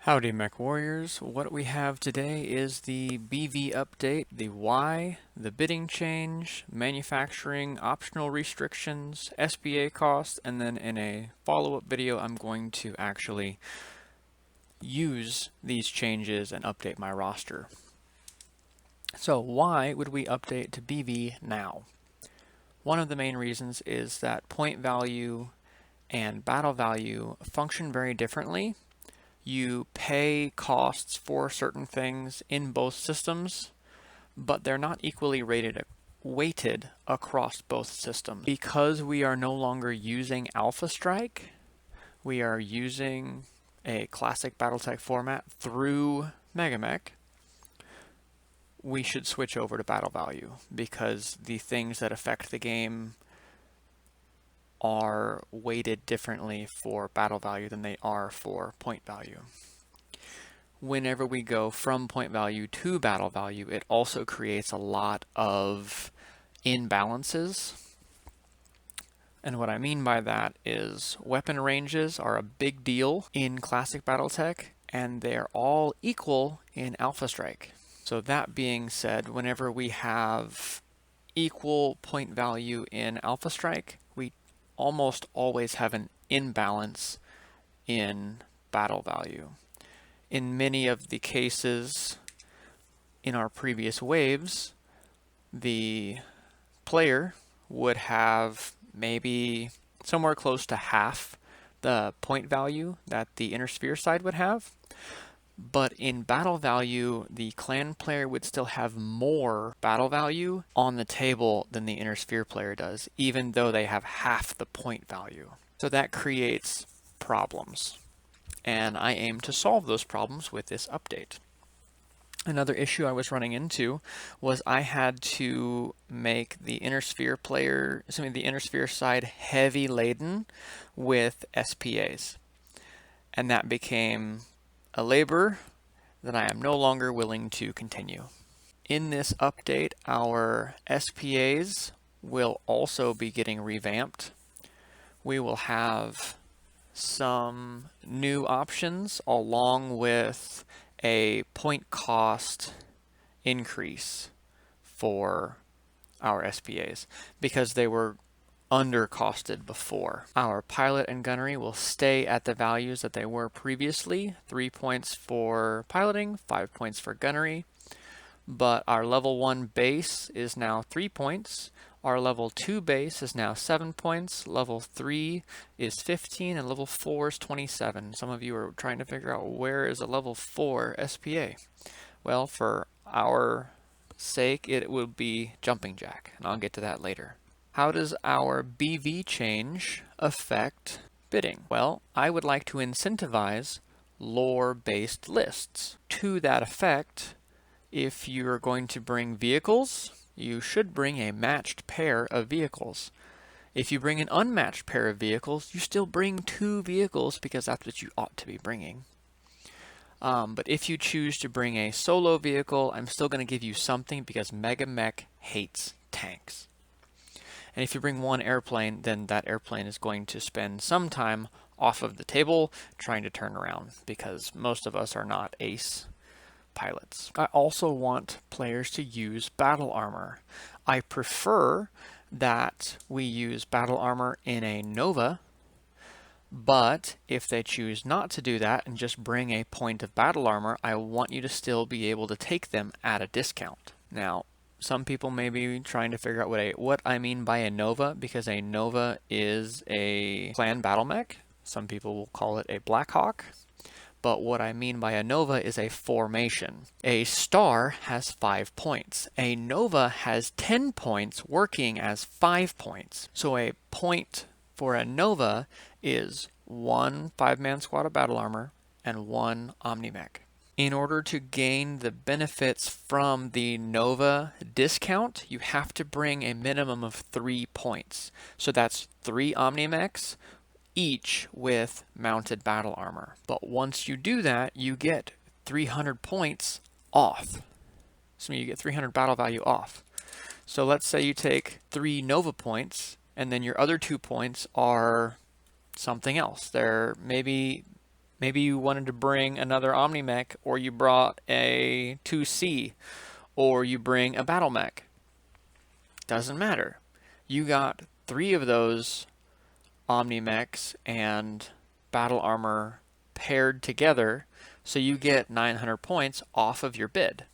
Howdy Mech Warriors, what we have today is the BV update, the why, the bidding change, manufacturing optional restrictions, SBA costs, and then in a follow-up video I'm going to actually use these changes and update my roster. So why would we update to BV now? One of the main reasons is that point value and battle value function very differently. You pay costs for certain things in both systems, but they're not equally weighted across both systems. Because we are no longer using Alpha Strike, we are using a classic Battletech format through Megamek, we should switch over to battle value because the things that affect the game are weighted differently for battle value than they are for point value. Whenever we go from point value to battle value, it also creates a lot of imbalances. And what I mean by that is weapon ranges are a big deal in Classic Battletech, and they're all equal in Alpha Strike. So that being said, whenever we have equal point value in Alpha Strike, we almost always have an imbalance in battle value. In many of the cases in our previous waves, the player would have maybe somewhere close to half the point value that the inner sphere side would have. But in battle value, the clan player would still have more battle value on the table than the inner sphere player does, even though they have half the point value. So that creates problems. And I aim to solve those problems with this update. Another issue I was running into was I had to make the inner sphere side heavy laden with SPAs. And that became a labor that I am no longer willing to continue. In this update, our SPAs will also be getting revamped. We will have some new options along with a point cost increase for our SPAs because they were undercosted before. Our pilot and gunnery will stay at the values that they were previously, 3 points for piloting, 5 points for gunnery, but our level 1 base is now 3 points. Our level 2 base is now 7 points, level 3 is 15, and level 4 is 27. Some of you are trying to figure out where is a level 4 SPA. Well, for our sake, it will be Jumping Jack, and I'll get to that later. How does our BV change affect bidding? Well, I would like to incentivize lore-based lists. To that effect, if you're going to bring vehicles, you should bring a matched pair of vehicles. If you bring an unmatched pair of vehicles, you still bring 2 vehicles because that's what you ought to be bringing. But if you choose to bring a solo vehicle, I'm still going to give you something because Megamek hates tanks. And if you bring 1 airplane, then that airplane is going to spend some time off of the table trying to turn around because most of us are not ace pilots. I also want players to use battle armor. I prefer that we use battle armor in a Nova, but if they choose not to do that and just bring a point of battle armor, I want you to still be able to take them at a discount. Now, some people may be trying to figure out what I mean by a Nova, because a Nova is a clan battle mech. Some people will call it a Black Hawk. But what I mean by a Nova is a formation. A star has 5 points. A Nova has 10 points working as 5 points. So a point for a Nova is 1 5-man squad of battle armor and 1 Omni-Mech. In order to gain the benefits from the Nova discount, you have to bring a minimum of 3 points. So that's 3 Omni-Mechs, each with mounted battle armor. But once you do that, you get 300 points off. So you get 300 battle value off. So let's say you take 3 Nova points, and then your other 2 points are something else. They're maybe Maybe you wanted to bring another Omnimek, or you brought a 2C, or you bring a Battle Mech. Doesn't matter. You got 3 of those Omnimechs and battle armor paired together, so you get 900 points off of your bid.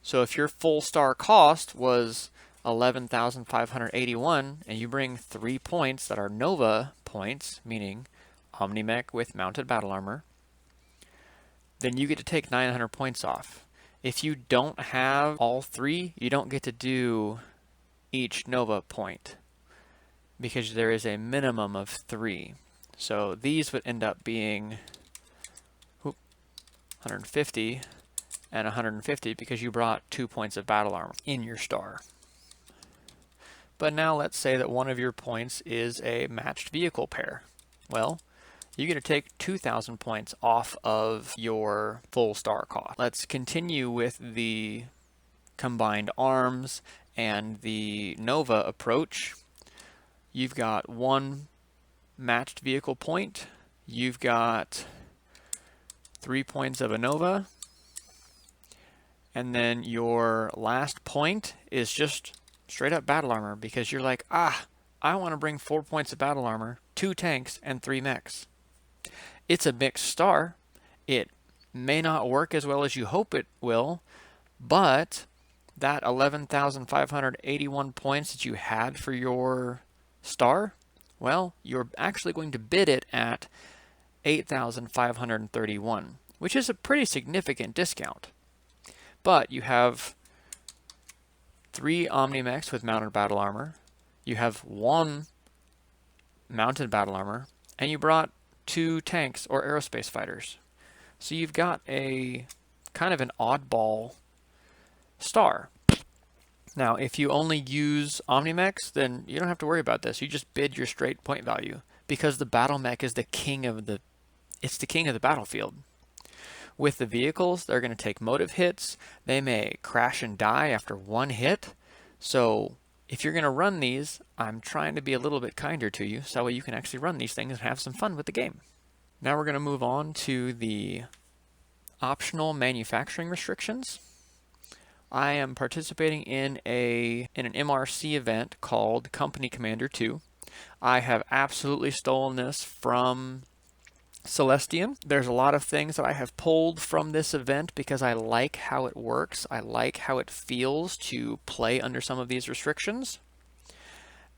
So if your full star cost was 11,581 and you bring 3 points that are Nova points, meaning Omnimech with mounted battle armor, then you get to take 900 points off. If you don't have all 3, you don't get to do each Nova point, because there is a minimum of 3. So these would end up being 150 and 150 because you brought 2 points of battle armor in your star. But now let's say that one of your points is a matched vehicle pair. Well, you get to take 2,000 points off of your full star cost. Let's continue with the combined arms and the Nova approach. You've got 1 matched vehicle point. You've got 3 points of a Nova. And then your last point is just straight up battle armor, because you're like, I want to bring 4 points of battle armor, 2 tanks, and 3 mechs. It's a mixed star. It may not work as well as you hope it will, but that 11,581 points that you had for your star, well, you're actually going to bid it at 8,531, which is a pretty significant discount. But you have 3 Omnimechs with mounted battle armor, you have 1 mounted battle armor, and you brought 2 tanks or aerospace fighters. So you've got a kind of an oddball star. Now, if you only use Omnimechs, then you don't have to worry about this. You just bid your straight point value, because the battle mech is the king of the battlefield. With the vehicles, they're going to take motive hits. They may crash and die after 1 hit. So if you're going to run these, I'm trying to be a little bit kinder to you, so that way you can actually run these things and have some fun with the game. Now we're going to move on to the optional manufacturing restrictions. I am participating in an MRC event called Company Commander 2. I have absolutely stolen this from Celestium. There's a lot of things that I have pulled from this event because I like how it works. I like how it feels to play under some of these restrictions,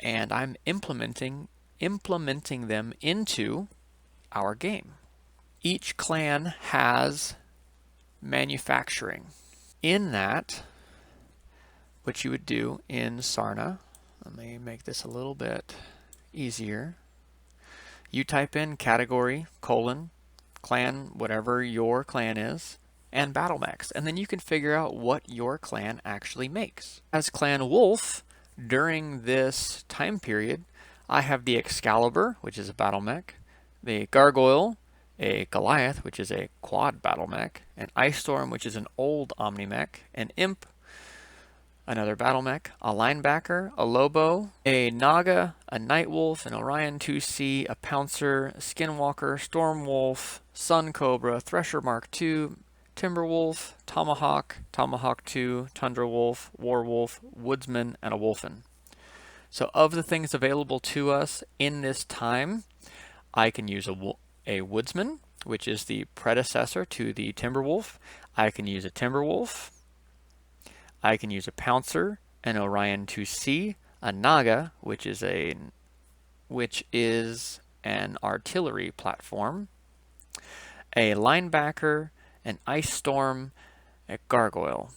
and I'm implementing them into our game. Each clan has manufacturing. In that, what you would do in Sarna, let me make this a little bit easier. You type in category, clan, whatever your clan is, and battle mechs, and then you can figure out what your clan actually makes. As Clan Wolf, during this time period, I have the Excalibur, which is a battle mech, the Gargoyle, a Goliath, which is a quad battle mech, an Ice Storm, which is an old Omni-mech, an Imp, another battle mech, a linebacker, a Lobo, a Naga, a Nightwolf, an Orion 2C, a Pouncer, a Skinwalker, Stormwolf, Sun Cobra, Thresher Mark II, Timberwolf, Tomahawk, Tomahawk 2, Tundra Wolf, Warwolf, Woodsman, and a Wolfen. So of the things available to us in this time, I can use a Woodsman, which is the predecessor to the Timberwolf. I can use a Timberwolf. I can use a Pouncer, an Orion 2C, a Naga, which is an artillery platform, a Linebacker, an Ice Storm, a Gargoyle.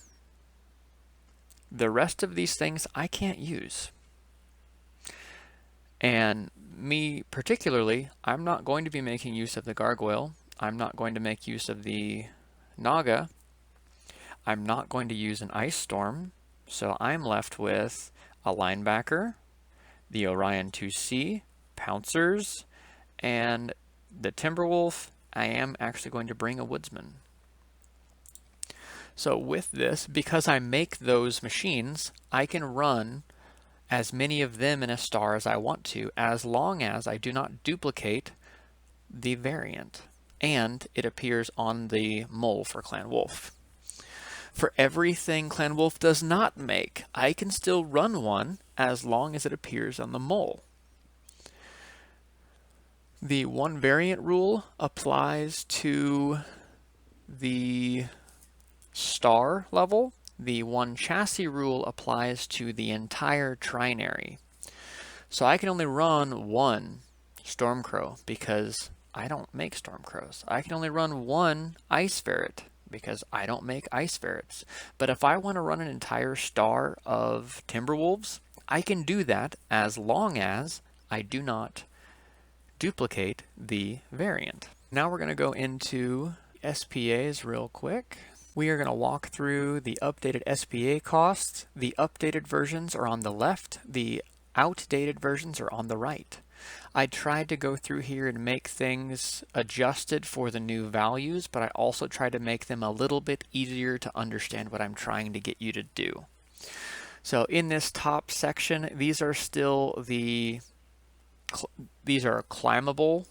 The rest of these things I can't use. And me particularly, I'm not going to be making use of the Gargoyle. I'm not going to make use of the Naga. I'm not going to use an Ice Storm, so I'm left with a Linebacker, the Orion 2C, Pouncers, and the Timberwolf. I am actually going to bring a Woodsman. So with this, because I make those machines, I can run as many of them in a star as I want to, as long as I do not duplicate the variant. and it appears on the mole for Clan Wolf. For everything Clan Wolf does not make, I can still run one as long as it appears on the mole. The one variant rule applies to the star level. The one chassis rule applies to the entire trinary. So I can only run one Stormcrow because I don't make Stormcrows. I can only run one Ice Ferret because I don't make Ice Ferrets. But if I want to run an entire star of Timberwolves, I can do that as long as I do not duplicate the variant. Now we're going to go into SPAs real quick. We are going to walk through the updated SPA costs. The updated versions are on the left. The outdated versions are on the right. I tried to go through here and make things adjusted for the new values, but I also tried to make them a little bit easier to understand what I'm trying to get you to do. So in this top section, these are still these are climbable.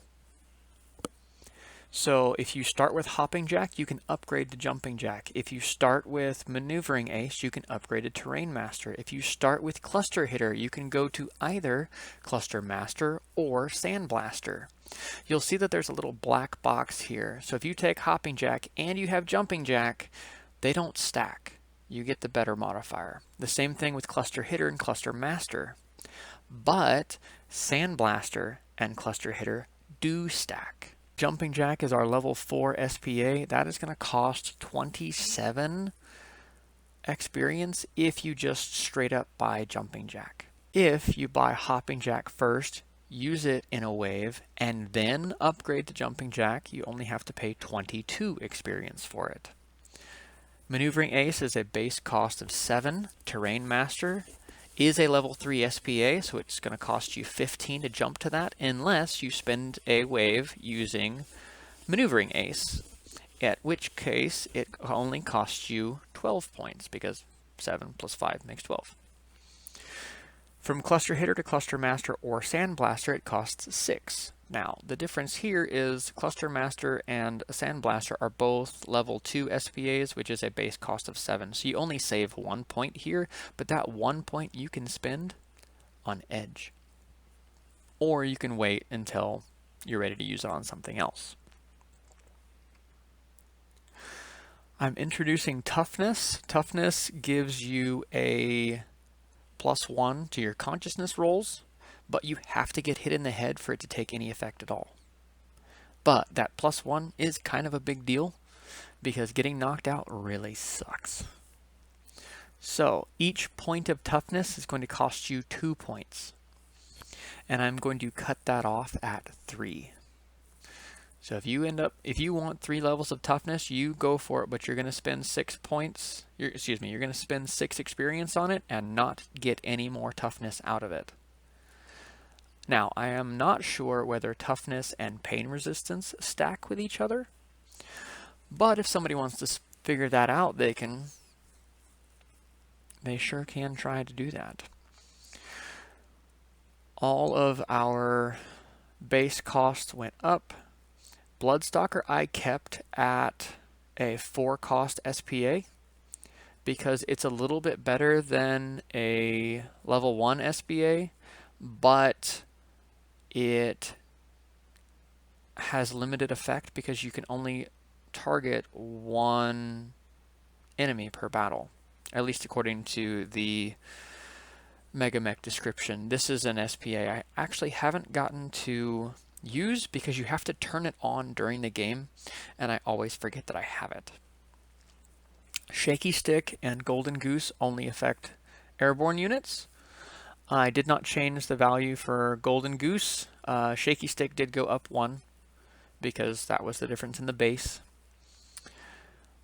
So if you start with Hopping Jack, you can upgrade to Jumping Jack. If you start with Maneuvering Ace, you can upgrade to Terrain Master. If you start with Cluster Hitter, you can go to either Cluster Master or Sandblaster. You'll see that there's a little black box here. So if you take Hopping Jack and you have Jumping Jack, they don't stack. You get the better modifier. The same thing with Cluster Hitter and Cluster Master. But Sandblaster and Cluster Hitter do stack. Jumping Jack is our level 4 SPA. That is going to cost 27 experience if you just straight up buy Jumping Jack. If you buy Hopping Jack first, use it in a wave, and then upgrade to Jumping Jack, you only have to pay 22 experience for it. Maneuvering Ace is a base cost of 7. Terrain Master is a level 3 SPA, so it's going to cost you 15 to jump to that, unless you spend a wave using Maneuvering Ace, at which case it only costs you 12 points, because 7 plus 5 makes 12. From Cluster Hitter to Cluster Master or Sandblaster, it costs 6. Now, the difference here is Cluster Master and Sandblaster are both level 2 SPAs, which is a base cost of 7. So you only save 1 point here, but that 1 point you can spend on Edge. Or you can wait until you're ready to use it on something else. I'm introducing Toughness. Toughness gives you a +1 to your consciousness rolls, but you have to get hit in the head for it to take any effect at all. But that +1 is kind of a big deal because getting knocked out really sucks. So each point of toughness is going to cost you 2 points. And I'm going to cut that off at 3. So if you want 3 levels of toughness, you go for it, but you're going to spend 6 points, you're going to spend 6 experience on it and not get any more toughness out of it. Now, I am not sure whether toughness and pain resistance stack with each other, but if somebody wants to figure that out, they sure can try to do that. All of our base costs went up. Bloodstalker I kept at a 4 cost SPA because it's a little bit better than a level 1 SPA, but it has limited effect because you can only target 1 enemy per battle, at least according to the Megamek description. This is an SPA I actually haven't gotten to use because you have to turn it on during the game, and I always forget that I have it. Shaky Stick and Golden Goose only affect airborne units. I did not change the value for Golden Goose. Shaky Stick did go up 1 because that was the difference in the base.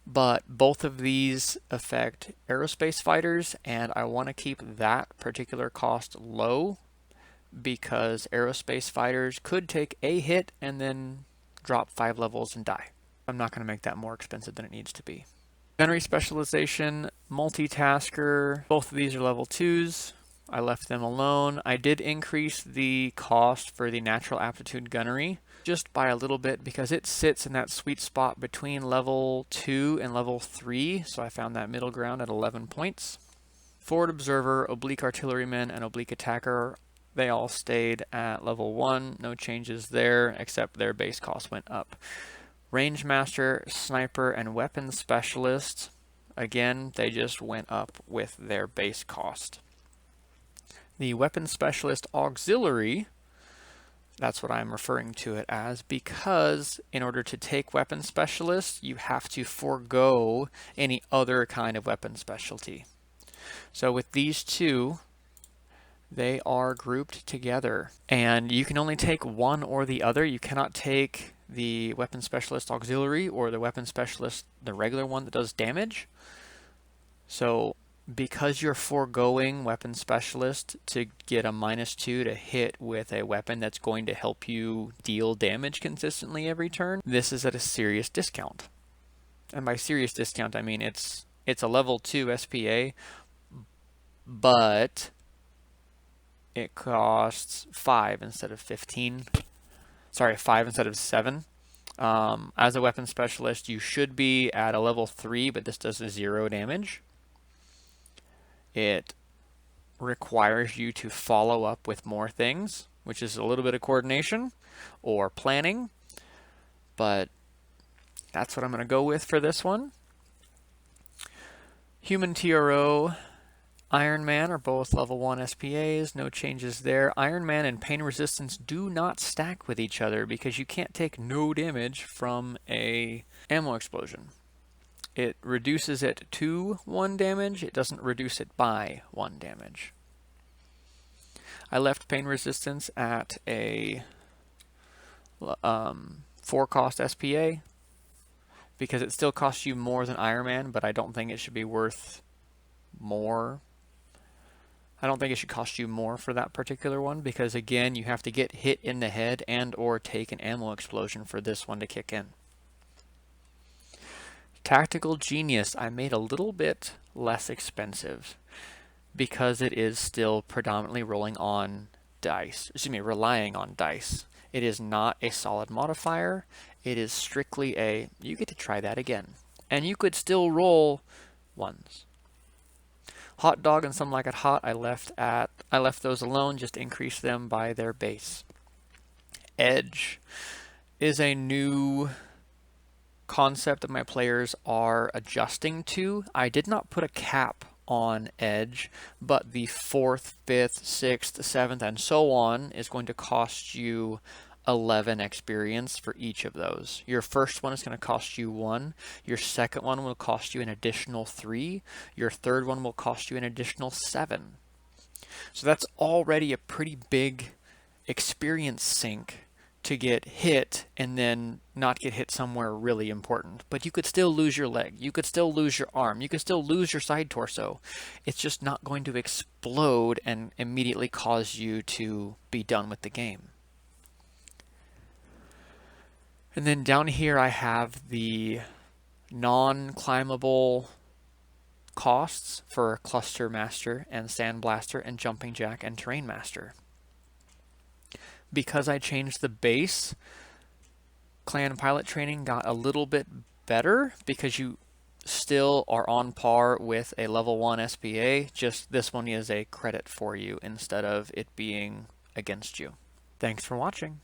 But both of these affect aerospace fighters, and I want to keep that particular cost low because aerospace fighters could take a hit and then drop 5 levels and die. I'm not going to make that more expensive than it needs to be. Gunnery Specialization, Multitasker, both of these are level 2s. I left them alone. I did increase the cost for the natural aptitude gunnery just by a little bit because it sits in that sweet spot between level 2 and level 3, so I found that middle ground at 11 points. Forward observer, oblique artilleryman, and oblique attacker, they all stayed at level 1. No changes there, except their base cost went up. Range master, sniper, and weapons specialist, again, they just went up with their base cost. The weapons specialist auxiliary, that's what I'm referring to it as, because in order to take weapon specialist, you have to forego any other kind of weapon specialty. So with these two, they are grouped together, and you can only take one or the other. You cannot take the weapon specialist auxiliary or the weapon specialist, the regular one that does damage. So because you're foregoing weapon specialist to get a -2 to hit with a weapon that's going to help you deal damage consistently every turn, this is at a serious discount. And by serious discount, I mean it's a level 2 SPA, but it costs 5 instead of 15. Sorry, 5 instead of 7. As a weapon specialist, you should be at a level 3, but this does 0 damage. It requires you to follow up with more things, which is a little bit of coordination or planning, but that's what I'm going to go with for this one. Human TRO, Iron Man are both level 1 SPAs, no changes there. Iron Man and pain resistance do not stack with each other because you can't take no damage from a ammo explosion. It reduces it to 1 damage, it doesn't reduce it by 1 damage. I left pain resistance at a 4 cost SPA because it still costs you more than Iron Man, but I don't think it should be worth more. I don't think it should cost you more for that particular one because, again, you have to get hit in the head and or take an ammo explosion for this one to kick in. Tactical Genius, I made a little bit less expensive because it is still predominantly relying on dice. It is not a solid modifier. It is strictly a, you get to try that again. And you could still roll ones. Hot Dog and Some Like It Hot, I left those alone, just increase them by their base. Edge is a new concept that my players are adjusting to. I did not put a cap on Edge, but the 4th, 5th, 6th, 7th, and so on is going to cost you 11 experience for each of those. Your first one is going to cost you 1. Your second one will cost you an additional 3. Your third one will cost you an additional 7. So that's already a pretty big experience sink to get hit and then not get hit somewhere really important. But you could still lose your leg. You could still lose your arm. You could still lose your side torso. It's just not going to explode and immediately cause you to be done with the game. And then down here I have the non-climbable costs for Cluster Master and Sandblaster and Jumping Jack and Terrain Master. Because I changed the base, Clan Pilot Training got a little bit better because you still are on par with a level 1 SPA, just this one is a credit for you instead of it being against you. Thanks for watching.